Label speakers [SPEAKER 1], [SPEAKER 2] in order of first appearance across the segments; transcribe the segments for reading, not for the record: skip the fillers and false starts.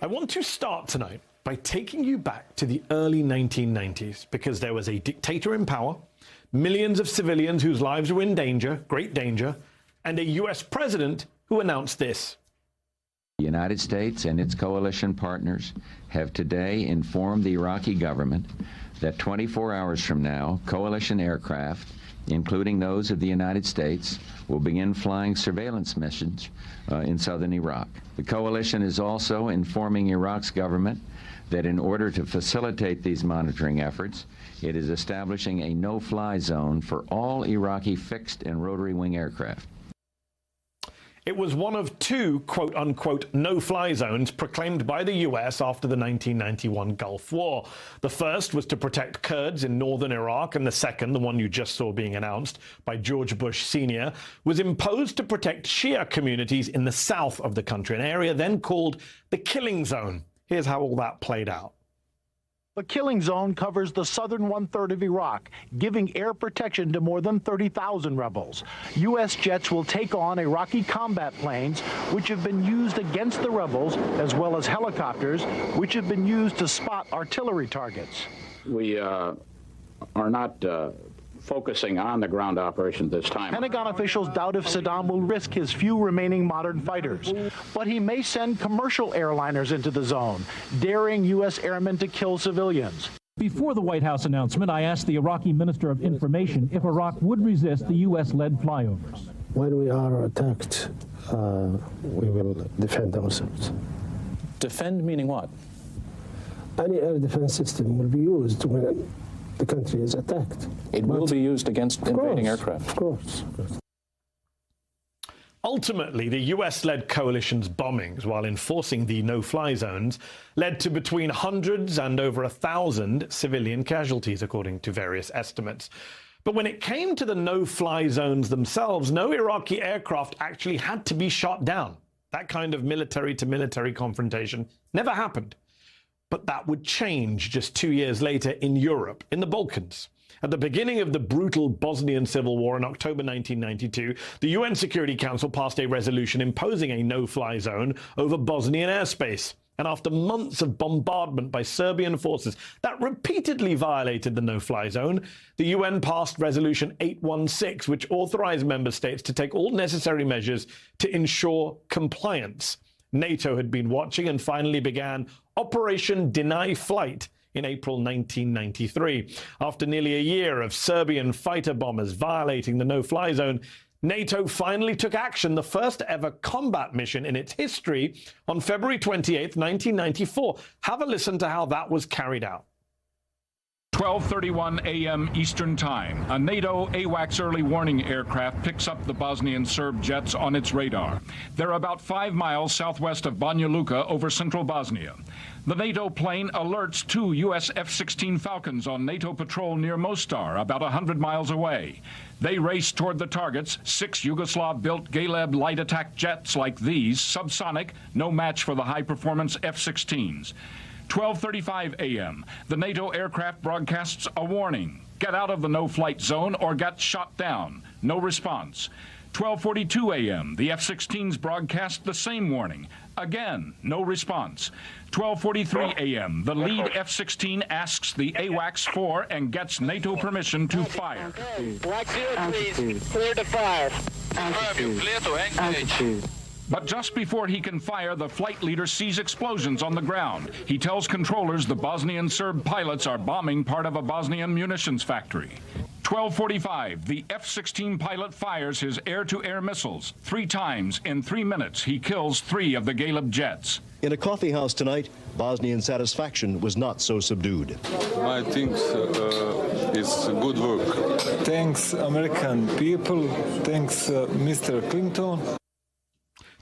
[SPEAKER 1] I want to start tonight by taking you back to the early 1990s, because there was a dictator in power, millions of civilians whose lives were in danger, great danger, and a US president who announced this.
[SPEAKER 2] The United States and its coalition partners have today informed the Iraqi government that 24 hours from now, coalition aircraft, including those of the United States, will begin flying surveillance missions in southern Iraq. The coalition is also informing Iraq's government that in order to facilitate these monitoring efforts, it is establishing a no-fly zone for all Iraqi fixed and rotary wing aircraft.
[SPEAKER 1] It was one of two quote-unquote no-fly zones proclaimed by the US after the 1991 Gulf War. The first was to protect Kurds in northern Iraq, and the second, the one you just saw being announced by George Bush Sr., was imposed to protect Shia communities in the south of the country, an area then called the Killing Zone. Here's how all that played out.
[SPEAKER 3] The Killing Zone covers the southern one-third of Iraq, giving air protection to more than 30,000 rebels. U.S. jets will take on Iraqi combat planes, which have been used against the rebels, as well as helicopters, which have been used to spot artillery targets.
[SPEAKER 4] We are not focusing on the ground operation this time.
[SPEAKER 3] Pentagon officials doubt if Saddam will risk his few remaining modern fighters, but he may send commercial airliners into the zone, daring U.S. airmen to kill civilians.
[SPEAKER 5] Before the White House announcement, I asked the Iraqi Minister of Information if Iraq would resist the U.S.-led flyovers.
[SPEAKER 6] When we are attacked, we will defend ourselves.
[SPEAKER 7] Defend meaning what?
[SPEAKER 6] Any air defense system will be used when the country is attacked.
[SPEAKER 7] It will be used against invading aircraft.
[SPEAKER 6] Of course.
[SPEAKER 1] Ultimately, the US-led coalition's bombings, while enforcing the no-fly zones, led to between hundreds and over 1,000 civilian casualties, according to various estimates. But when it came to the no-fly zones themselves, no Iraqi aircraft actually had to be shot down. That kind of military-to-military confrontation never happened. But that would change just 2 years later in Europe, in the Balkans. At the beginning of the brutal Bosnian civil war in October 1992, the UN Security Council passed a resolution imposing a no-fly zone over Bosnian airspace. And after months of bombardment by Serbian forces that repeatedly violated the no-fly zone, the UN passed Resolution 816, which authorized member states to take all necessary measures to ensure compliance. NATO had been watching and finally began Operation Deny Flight in April 1993. After nearly a year of Serbian fighter bombers violating the no-fly zone, NATO finally took action, the first ever combat mission in its history, on February 28, 1994. Have a listen to how that was carried out.
[SPEAKER 8] 12:31 a.m. Eastern Time, a NATO AWACS early warning aircraft picks up the Bosnian Serb jets on its radar. They're about 5 miles southwest of Banja Luka over central Bosnia. The NATO plane alerts 2 U.S. F-16 Falcons on NATO patrol near Mostar, about 100 miles away. They race toward the targets, 6 Yugoslav-built Galeb light attack jets like these, subsonic, no match for the high-performance F-16s. 12:35 a.m., the NATO aircraft broadcasts a warning. Get out of the no-flight zone or get shot down. No response. 12:42 a.m., the F-16s broadcast the same warning. Again, no response. 12:43 a.m., the lead F-16 asks the AWACS for and gets NATO permission to fire.
[SPEAKER 9] Black 0, please. Clear to fire.
[SPEAKER 8] Clear to engage. But just before he can fire, the flight leader sees explosions on the ground. He tells controllers the Bosnian Serb pilots are bombing part of a Bosnian munitions factory. 12:45, the F-16 pilot fires his air-to-air missiles. 3 times in 3 minutes, he kills 3 of the Galeb jets.
[SPEAKER 10] In a coffee house tonight, Bosnian satisfaction was not so subdued.
[SPEAKER 11] I think it's good work.
[SPEAKER 12] Thanks, American people. Thanks, Mr. Clinton.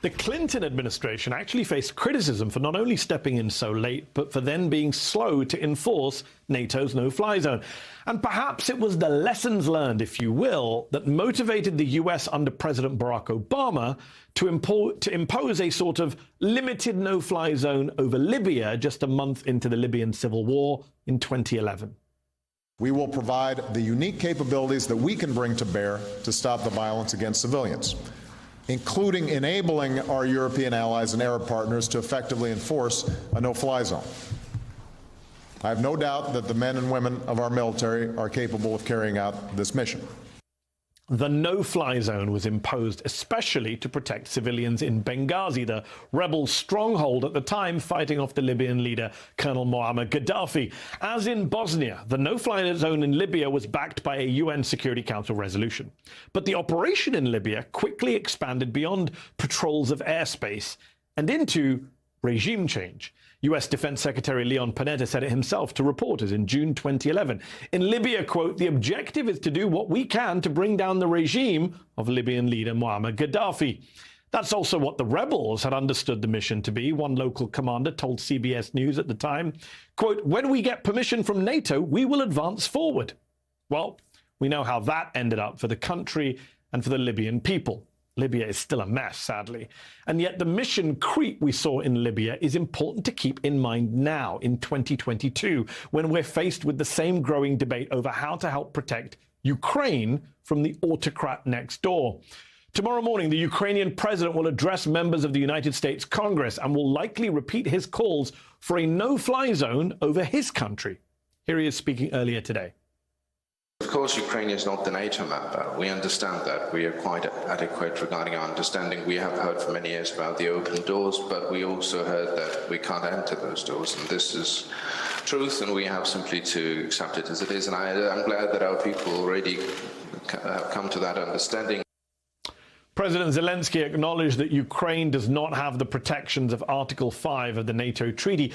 [SPEAKER 1] The Clinton administration actually faced criticism for not only stepping in so late, but for then being slow to enforce NATO's no-fly zone. And perhaps it was the lessons learned, if you will, that motivated the US under President Barack Obama to impose a sort of limited no-fly zone over Libya just a month into the Libyan civil war in 2011.
[SPEAKER 13] We will provide the unique capabilities that we can bring to bear to stop the violence against civilians. including enabling our European allies and Arab partners to effectively enforce a no-fly zone. I have no doubt that the men and women of our military are capable of carrying out this mission.
[SPEAKER 1] The no-fly zone was imposed especially to protect civilians in Benghazi, the rebel stronghold at the time fighting off the Libyan leader Colonel Muammar Gaddafi. As in Bosnia, the no-fly zone in Libya was backed by a UN Security Council resolution. But the operation in Libya quickly expanded beyond patrols of airspace and into regime change. U.S. Defense Secretary Leon Panetta said it himself to reporters in June 2011. In Libya, quote, the objective is to do what we can to bring down the regime of Libyan leader Muammar Gaddafi. That's also what the rebels had understood the mission to be, one local commander told CBS News at the time. Quote, when we get permission from NATO, we will advance forward. Well, we know how that ended up for the country and for the Libyan people. Libya is still a mess, sadly. And yet the mission creep we saw in Libya is important to keep in mind now, in 2022, when we're faced with the same growing debate over how to help protect Ukraine from the autocrat next door. Tomorrow morning, the Ukrainian president will address members of the United States Congress and will likely repeat his calls for a no-fly zone over his country. Here he is speaking earlier today.
[SPEAKER 14] Of course, Ukraine is not the NATO member. We understand that. We are quite adequate regarding our understanding. We have heard for many years about the open doors, but we also heard that we can't enter those doors. And this is truth, and we have simply to accept it as it is. And I'm glad that our people already have come to that understanding.
[SPEAKER 1] President Zelensky acknowledged that Ukraine does not have the protections of Article 5 of the NATO treaty,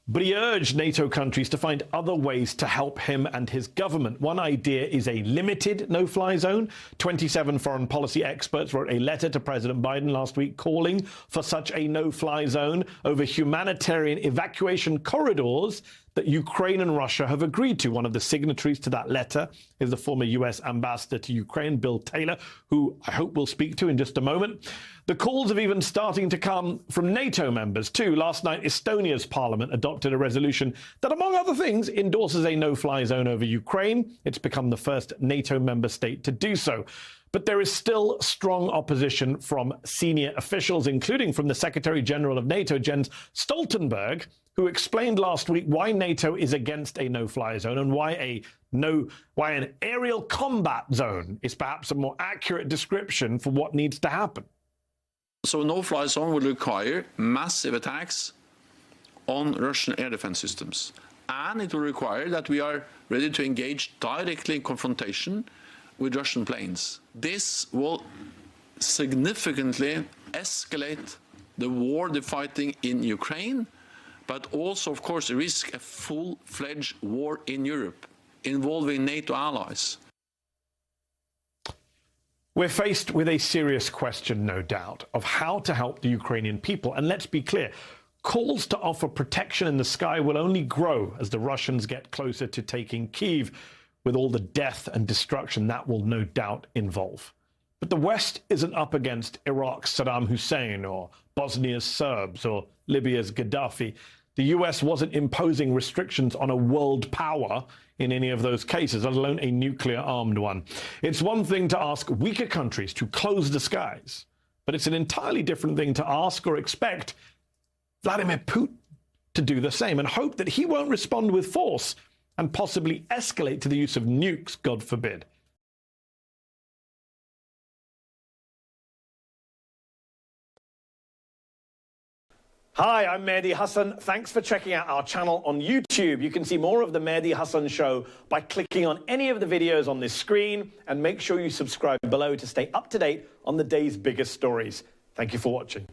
[SPEAKER 1] but he urged NATO countries to find other ways to help him and his government. One idea is a limited no-fly zone. 27 foreign policy experts wrote a letter to President Biden last week calling for such a no-fly zone over humanitarian evacuation corridors that Ukraine and Russia have agreed to. One of the signatories to that letter is the former U.S. ambassador to Ukraine, Bill Taylor, who I hope we'll speak to in just a moment. The calls have even starting to come from NATO members, too. Last night, Estonia's parliament adopted a resolution that, among other things, endorses a no-fly zone over Ukraine. It's become the first NATO member state to do so. But there is still strong opposition from senior officials, including from the Secretary General of NATO, Jens Stoltenberg, who explained last week why NATO is against a no-fly zone and why an aerial combat zone is perhaps a more accurate description for what needs to happen.
[SPEAKER 15] So a no-fly zone will require massive attacks on Russian air defense systems. And it will require that we are ready to engage directly in confrontation with Russian planes. This will significantly escalate the war, the fighting in Ukraine, but also, of course, risk a full-fledged war in Europe involving NATO allies.
[SPEAKER 1] We're faced with a serious question, no doubt, of how to help the Ukrainian people. And let's be clear, calls to offer protection in the sky will only grow as the Russians get closer to taking Kyiv, with all the death and destruction that will no doubt involve. But the West isn't up against Iraq's Saddam Hussein or Bosnia's Serbs or Libya's Gaddafi. The US wasn't imposing restrictions on a world power in any of those cases, let alone a nuclear-armed one. It's one thing to ask weaker countries to close the skies, but it's an entirely different thing to ask or expect Vladimir Putin to do the same and hope that he won't respond with force and possibly escalate to the use of nukes, God forbid. Hi, I'm Mehdi Hasan. Thanks for checking out our channel on YouTube. You can see more of the Mehdi Hasan Show by clicking on any of the videos on this screen, and make sure you subscribe below to stay up to date on the day's biggest stories. Thank you for watching.